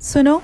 सुनो,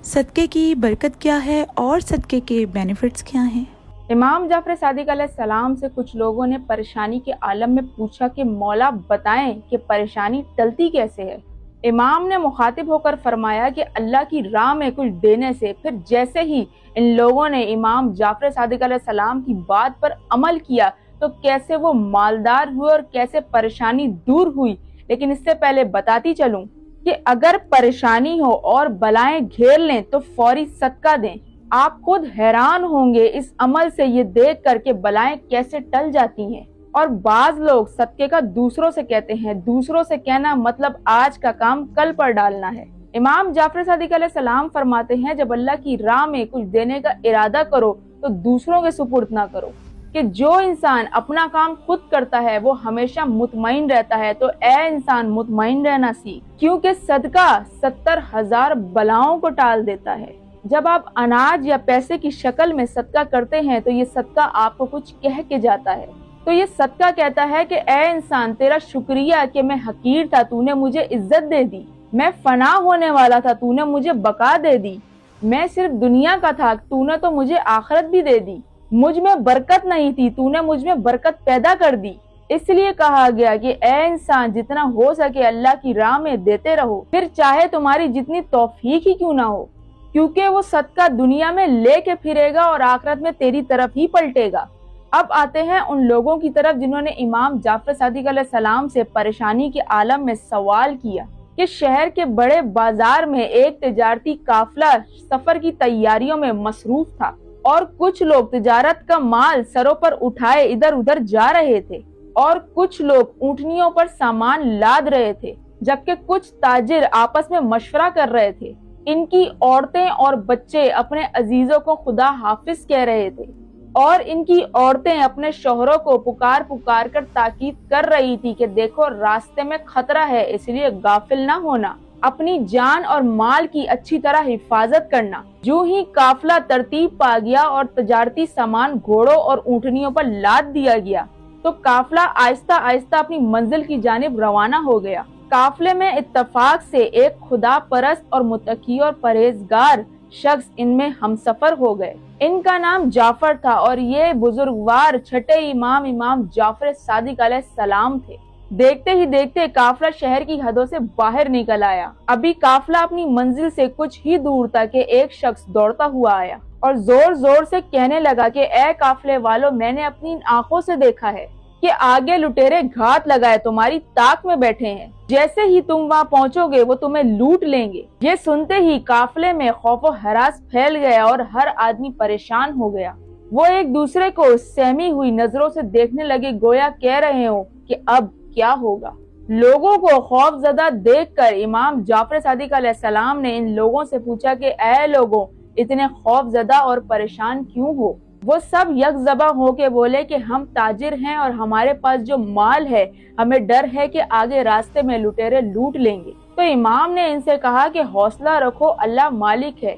सदक़े की बरकत क्या है और सदक़े के बेनिफिट्स क्या हैं? इमाम जाफर सादिक अलैहिस्सलाम से कुछ लोगों ने परेशानी के आलम में पूछा कि मौला बताएं कि परेशानी टलती कैसे है। इमाम ने मुखातिब होकर फरमाया कि अल्लाह की राह में कुछ देने से। फिर जैसे ही इन लोगों ने इमाम जाफर सादिक अलैहिस्सलाम की बात पर अमल किया तो कैसे वो मालदार हुए और कैसे परेशानी दूर हुई। लेकिन इससे पहले बताती चलूं कि अगर परेशानी हो और बलाएं घेर लें तो फौरी सदका दें। आप खुद हैरान होंगे इस अमल से ये देख कर के बलाएं कैसे टल जाती हैं। और बाज लोग सदके का दूसरों से कहते हैं, दूसरों से कहना मतलब आज का काम कल पर डालना है। इमाम जाफर सादिक अलैहिस्सलाम फरमाते हैं, जब अल्लाह की राह में कुछ देने का इरादा करो तो दूसरों के सुपुर्द ना करो, कि जो इंसान अपना काम खुद करता है वो हमेशा मुतमईन रहता है। तो ए इंसान मुतमईन रहना सीख, क्योंकि सदका 70,000 बलाओं को टाल देता है। जब आप अनाज या पैसे की शक्ल में सदका करते हैं तो ये सदका आपको कुछ कह के जाता है। तो ये सदका कहता है कि ए इंसान, तेरा शुक्रिया कि मैं हकीर था, तूने मुझे इज्जत दे दी। मैं फना होने वाला था, तूने मुझे बका दे दी। मैं सिर्फ दुनिया का था, तूने तो मुझे आखिरत भी दे दी। मुझ में बरकत नहीं थी, तूने मुझ में बरकत पैदा कर दी। इसलिए कहा गया कि ए इंसान, जितना हो सके अल्लाह की राह में देते रहो, फिर चाहे तुम्हारी जितनी तौफीक ही क्यों ना हो, क्योंकि वो सदका दुनिया में लेके फिरेगा और आखिरत में तेरी तरफ ही पलटेगा। अब आते हैं उन लोगों की तरफ जिन्होंने इमाम जाफर सादिक अलैहिस्सलाम से परेशानी के आलम में सवाल किया कि शहर के बड़े बाजार में एक तिजारती काफिला सफर की तैयारियों में मसरूफ था और कुछ लोग तिजारत का माल सरों पर उठाए इधर उधर जा रहे थे और कुछ लोग ऊंटनियों पर सामान लाद रहे थे, जबकि कुछ ताजिर आपस में मशवरा कर रहे थे। इनकी औरतें और बच्चे अपने अजीजों को खुदा हाफिज कह रहे थे और इनकी औरतें अपने शोहरों को पुकार पुकार कर ताकीद कर रही थी कि देखो रास्ते में खतरा है, इसलिए गाफिल ना होना, अपनी जान और माल की अच्छी तरह हिफाजत करना। जो ही काफिला तरतीब पा गया और तजारती सामान घोड़ों और ऊंटनियों पर लाद दिया गया तो काफिला आहिस्ता आहिस्ता अपनी मंजिल की जानिब रवाना हो गया। काफिले में इत्तफाक से एक खुदा परस्त और मुत्तकी और परहेजगार शख्स इनमें हमसफर हो गए। इनका नाम जाफर था और ये बुजुर्गवार छठे इमाम जाफर सादिक अलैहिस्सलाम थे। देखते ही देखते काफिला शहर की हदों से बाहर निकल आया। अभी काफिला अपनी मंजिल से कुछ ही दूर था कि एक शख्स दौड़ता हुआ आया और जोर जोर से कहने लगा कि ए काफिले वालों, मैंने अपनी आंखों से देखा है कि आगे लुटेरे घात लगाए तुम्हारी ताक में बैठे हैं। जैसे ही तुम वहाँ पहुँचोगे वो तुम्हें लूट लेंगे। ये सुनते ही काफिले में खौफो हरास फैल गया और हर आदमी परेशान हो गया। वो एक दूसरे को सहमी हुई नजरों से देखने लगे, गोया कह रहे हो कि अब क्या होगा। लोगों को खौफजदा देखकर इमाम जाफर सादिक अलैहिस्सलाम ने इन लोगों से पूछा कि ऐ लोगों, इतने खौफजदा और परेशान क्यों हो। वो सब यकजबा होके बोले कि हम ताजिर हैं और हमारे पास जो माल है, हमें डर है कि आगे रास्ते में लुटेरे लूट लेंगे। तो इमाम ने इनसे कहा कि हौसला रखो, अल्लाह मालिक है।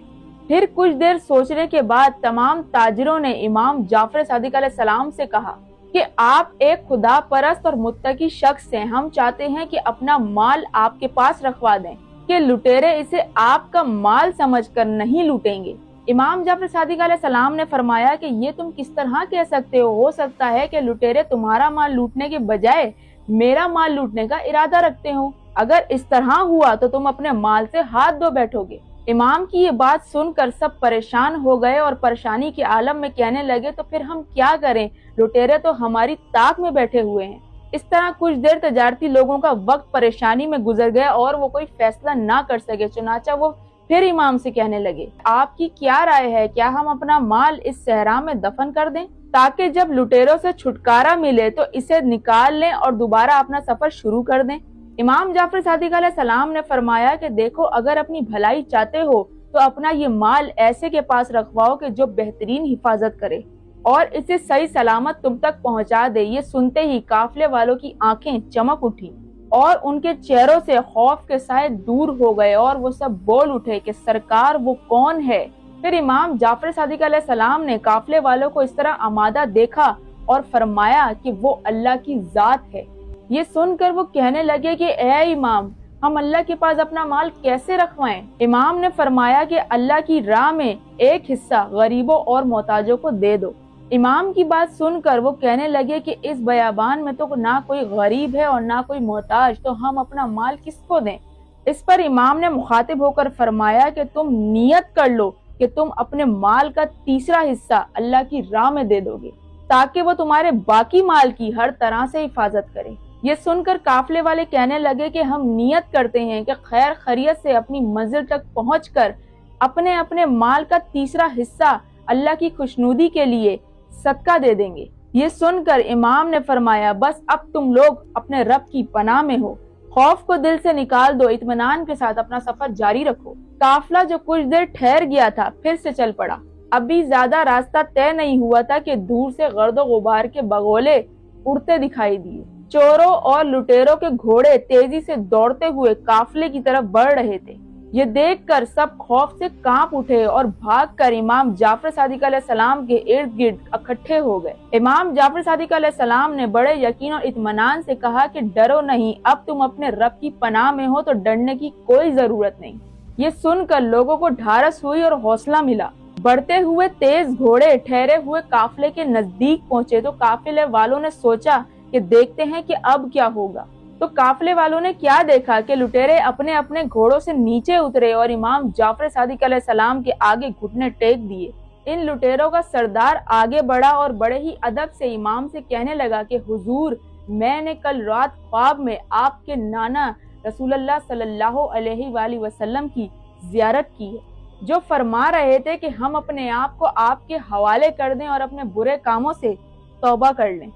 फिर कुछ देर सोचने के बाद तमाम ताजिरों ने इमाम जाफर सादिक अलैहिस्सलाम से कहा कि आप एक खुदा परस्त और मुत्तकी शख्स हैं, हम चाहते हैं कि अपना माल आपके पास रखवा दें कि लुटेरे इसे आपका माल समझकर नहीं लूटेंगे। इमाम जाफर सादिक अलैहिस्सलाम ने फरमाया कि ये तुम किस तरह कह सकते हो सकता है कि लुटेरे तुम्हारा माल लूटने के बजाय मेरा माल लूटने का इरादा रखते हो। अगर इस तरह हुआ तो तुम अपने माल से हाथ धो बैठोगे। इमाम की ये बात सुनकर सब परेशान हो गए और परेशानी के आलम में कहने लगे, तो फिर हम क्या करें, लुटेरे तो हमारी ताक में बैठे हुए हैं। इस तरह कुछ देर तजारती लोगों का वक्त परेशानी में गुजर गया और वो कोई फैसला ना कर सके। चुनाचा वो फिर इमाम से कहने लगे, आपकी क्या राय है, क्या हम अपना माल इस सहरा में दफन कर दें ताकि जब लुटेरों से छुटकारा मिले तो इसे निकाल लें और दोबारा अपना सफर शुरू कर दें। इमाम जाफर सादिक अलैहिस्सलाम ने फरमाया कि देखो, अगर अपनी भलाई चाहते हो तो अपना ये माल ऐसे के पास रखवाओ कि जो बेहतरीन हिफाजत करे और इसे सही सलामत तुम तक पहुंचा दे। ये सुनते ही काफिले वालों की आंखें चमक उठी और उनके चेहरों से खौफ के साए दूर हो गए और वो सब बोल उठे कि सरकार वो कौन है। फिर इमाम जाफर सादिक अलैहिस्सलाम ने काफिले वालों को इस तरह आमादा देखा और फरमाया कि वो अल्लाह की जात है। ये सुनकर वो कहने लगे कि ए इमाम, ہم اللہ کے پاس اپنا مال کیسے رکھوائیں؟ امام نے فرمایا کہ اللہ کی راہ میں ایک حصہ غریبوں اور محتاجوں کو دے دو۔ امام کی بات سن کر وہ کہنے لگے کہ اس بیابان میں تو نہ کوئی غریب ہے اور نہ کوئی محتاج، تو ہم اپنا مال کس کو دیں؟ اس پر امام نے مخاطب ہو کر فرمایا کہ تم نیت کر لو کہ تم اپنے مال کا تیسرا حصہ اللہ کی راہ میں دے دو گے تاکہ وہ تمہارے باقی مال کی ہر طرح سے حفاظت کرے۔ یہ سن کر قافلے والے کہنے لگے کہ ہم نیت کرتے ہیں کہ خیر خیریت سے اپنی منزل تک پہنچ کر اپنے اپنے مال کا تیسرا حصہ اللہ کی خوشنودی کے لیے صدقہ دے دیں گے۔ یہ سن کر امام نے فرمایا بس اب تم لوگ اپنے رب کی پناہ میں ہو، خوف کو دل سے نکال دو، اطمینان کے ساتھ اپنا سفر جاری رکھو۔ قافلہ جو کچھ دیر ٹھہر گیا تھا پھر سے چل پڑا۔ ابھی زیادہ راستہ طے نہیں ہوا تھا کہ دور سے گرد و غبار کے بگولے اڑتے دکھائی دیے۔ چوروں اور لٹیروں کے گھوڑے تیزی سے دوڑتے ہوئے قافلے کی طرف بڑھ رہے تھے۔ یہ دیکھ کر سب خوف سے کانپ اٹھے اور بھاگ کر امام جعفر صادق علیہ السلام کے ارد گرد اکٹھے ہو گئے۔ امام جعفر صادق علیہ السلام نے بڑے یقین اور اطمینان سے کہا کہ ڈرو نہیں، اب تم اپنے رب کی پناہ میں ہو تو ڈرنے کی کوئی ضرورت نہیں۔ یہ سن کر لوگوں کو ڈھارس ہوئی اور حوصلہ ملا۔ بڑھتے ہوئے تیز گھوڑے ٹھہرے ہوئے قافلے کے نزدیک پہنچے تو قافلے والوں نے سوچا کہ دیکھتے ہیں کہ اب کیا ہوگا۔ تو قافلے والوں نے کیا دیکھا کہ لٹیرے اپنے اپنے گھوڑوں سے نیچے اترے اور امام جعفر صادق علیہ السلام کے آگے گھٹنے ٹیک دیے۔ ان لٹیروں کا سردار آگے بڑھا اور بڑے ہی ادب سے امام سے کہنے لگا کہ حضور، میں نے کل رات خواب میں آپ کے نانا رسول اللہ صلی اللہ علیہ وآلہ وسلم کی زیارت کی ہے، جو فرما رہے تھے کہ ہم اپنے آپ کو آپ کے حوالے کر دیں اور اپنے برے کاموں سے توبہ کر لیں۔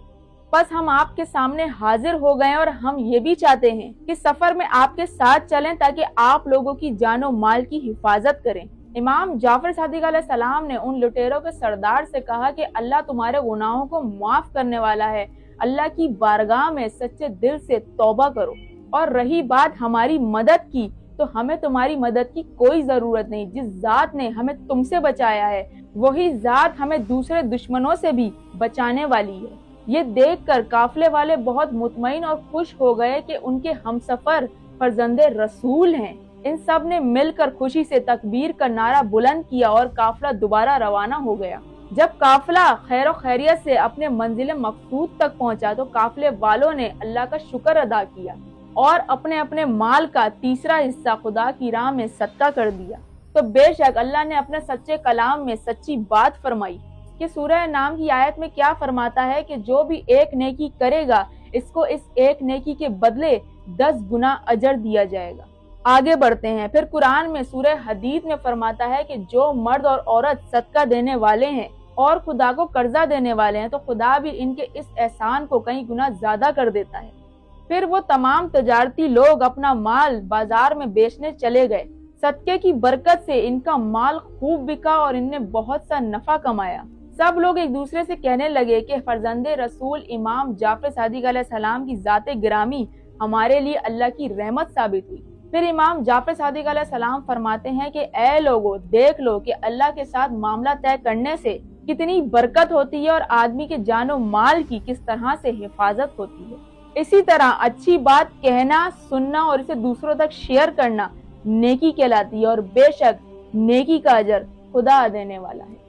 بس ہم آپ کے سامنے حاضر ہو گئے اور ہم یہ بھی چاہتے ہیں کہ سفر میں آپ کے ساتھ چلیں تاکہ آپ لوگوں کی جان و مال کی حفاظت کریں۔ امام جعفر صادق علیہ السلام نے ان لٹیروں کے سردار سے کہا کہ اللہ تمہارے گناہوں کو معاف کرنے والا ہے، اللہ کی بارگاہ میں سچے دل سے توبہ کرو، اور رہی بات ہماری مدد کی تو ہمیں تمہاری مدد کی کوئی ضرورت نہیں۔ جس ذات نے ہمیں تم سے بچایا ہے وہی ذات ہمیں دوسرے دشمنوں سے بھی بچانے والی ہے۔ یہ دیکھ کر قافلے والے بہت مطمئن اور خوش ہو گئے کہ ان کے ہمسفر فرزند رسول ہیں۔ ان سب نے مل کر خوشی سے تکبیر کا نعرہ بلند کیا اور قافلہ دوبارہ روانہ ہو گیا۔ جب قافلہ خیر و خیریت سے اپنے منزل مقصود تک پہنچا تو قافلے والوں نے اللہ کا شکر ادا کیا اور اپنے اپنے مال کا تیسرا حصہ خدا کی راہ میں صدقہ کر دیا۔ تو بے شک اللہ نے اپنے سچے کلام میں سچی بات فرمائی کہ سورہ انعام کی آیت میں کیا فرماتا ہے کہ جو بھی ایک نیکی کرے گا اس کو اس ایک نیکی کے بدلے 10 گنا اجر دیا جائے گا۔ آگے بڑھتے ہیں، پھر قرآن میں سورہ حدید میں فرماتا ہے کہ جو مرد اور عورت صدقہ دینے والے ہیں اور خدا کو قرضہ دینے والے ہیں تو خدا بھی ان کے اس احسان کو کئی گنا زیادہ کر دیتا ہے۔ پھر وہ تمام تجارتی لوگ اپنا مال بازار میں بیچنے چلے گئے۔ صدقے کی برکت سے ان کا مال خوب بکا اور ان نے بہت سا نفع کمایا۔ سب لوگ ایک دوسرے سے کہنے لگے کہ فرزند رسول امام جعفر صادق علیہ السلام کی ذات گرامی ہمارے لیے اللہ کی رحمت ثابت ہوئی۔ پھر امام جعفر صادق علیہ السلام فرماتے ہیں کہ اے لوگو، دیکھ لو کہ اللہ کے ساتھ معاملہ طے کرنے سے کتنی برکت ہوتی ہے اور آدمی کے جان و مال کی کس طرح سے حفاظت ہوتی ہے۔ اسی طرح اچھی بات کہنا، سننا اور اسے دوسروں تک شیئر کرنا نیکی کہلاتی ہے، اور بے شک نیکی کا اجر خدا دینے والا ہے۔